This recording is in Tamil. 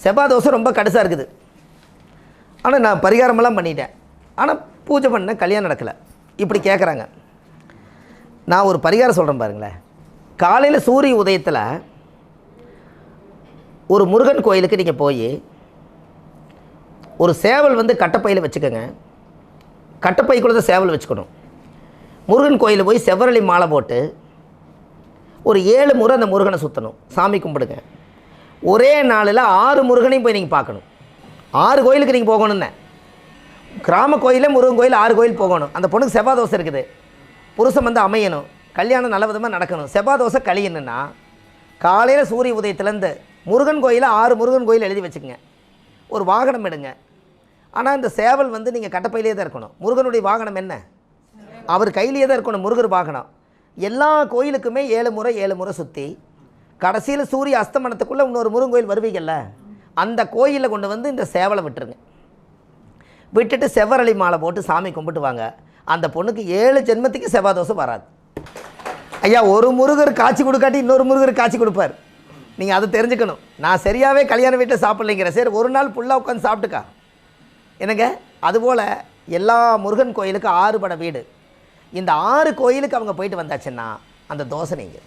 செவ்வாய் தோசை ரொம்ப கடுசாக இருக்குது. ஆனால் நான் பரிகாரமெல்லாம் பண்ணிட்டேன், ஆனால் பூஜை பண்ண கல்யாணம் நடக்கலை. இப்படி கேட்குறாங்க. நான் ஒரு பரிகாரம் சொல்கிறேன் பாருங்களேன். காலையில் சூரிய உதயத்தில் ஒரு முருகன் கோயிலுக்கு நீங்கள் போய் ஒரு சேவல் வந்து கட்டப்பையில் வச்சுக்கோங்க. கட்டப்பைக்குள்ளே தான் சேவல் வச்சுக்கணும். முருகன் கோயிலில் போய் செவ்வரளி மாலை போட்டு ஒரு 7 முறை அந்த முருகனை சுற்றணும். சாமி கும்பிடுங்க. ஒரே நாளில் 6 முருகனையும் போய் நீங்கள் பார்க்கணும். 6 கோயிலுக்கு நீங்கள் போகணுன்னு. கிராம கோயிலே முருகன் கோயில் 6 கோயில் போகணும். அந்த பொண்ணுக்கு செவ்வாய் தோசை இருக்குது, புருஷன் வந்து அமையணும், கல்யாணம் நல்ல விதமாக நடக்கணும். செவ்வாய் தோசை கழியணுன்னா காலையில் சூரிய உதயத்துலேருந்து முருகன் கோயிலில் 6 முருகன் கோயில் எழுதி வச்சுக்கோங்க. ஒரு வாகனம் எடுங்க. ஆனால் இந்த சேவல் வந்து நீங்கள் கட்டப்பையிலே தான் இருக்கணும். முருகனுடைய வாகனம் என்ன? அவர் கையிலேயே தான் இருக்கணும் முருகர் வாகனம். எல்லா கோயிலுக்குமே 7 முறை 7 முறை சுற்றி கடைசியில் சூரிய அஸ்தமனத்துக்குள்ளே இன்னொரு முருகன் கோயில் வருவீங்கள்ல, அந்த கோயிலில் கொண்டு வந்து இந்த சேவலை விட்டுருங்க. விட்டுட்டு செவ்வரளி மாலை போட்டு சாமி கும்பிட்டு வாங்க. அந்த பொண்ணுக்கு 7 ஜென்மத்துக்கு செவ்வாய் தோசை வராது. ஐயா, ஒரு முருகர் காட்சி கொடுக்காட்டி இன்னொரு முருகர் காட்சி கொடுப்பார். நீங்கள் அதை தெரிஞ்சுக்கணும். நான் சரியாகவே கல்யாண வீட்டில் சாப்பிட்லைங்கிற, சரி ஒரு நாள் ஃபுல்லாக உட்காந்து சாப்பிட்டுக்கா என்னங்க. அதுபோல் எல்லா முருகன் கோயிலுக்கு 6 பட வீடு. இந்த 6 கோயிலுக்கு அவங்க போயிட்டு வந்தாச்சுன்னா அந்த தோசை நீங்கள்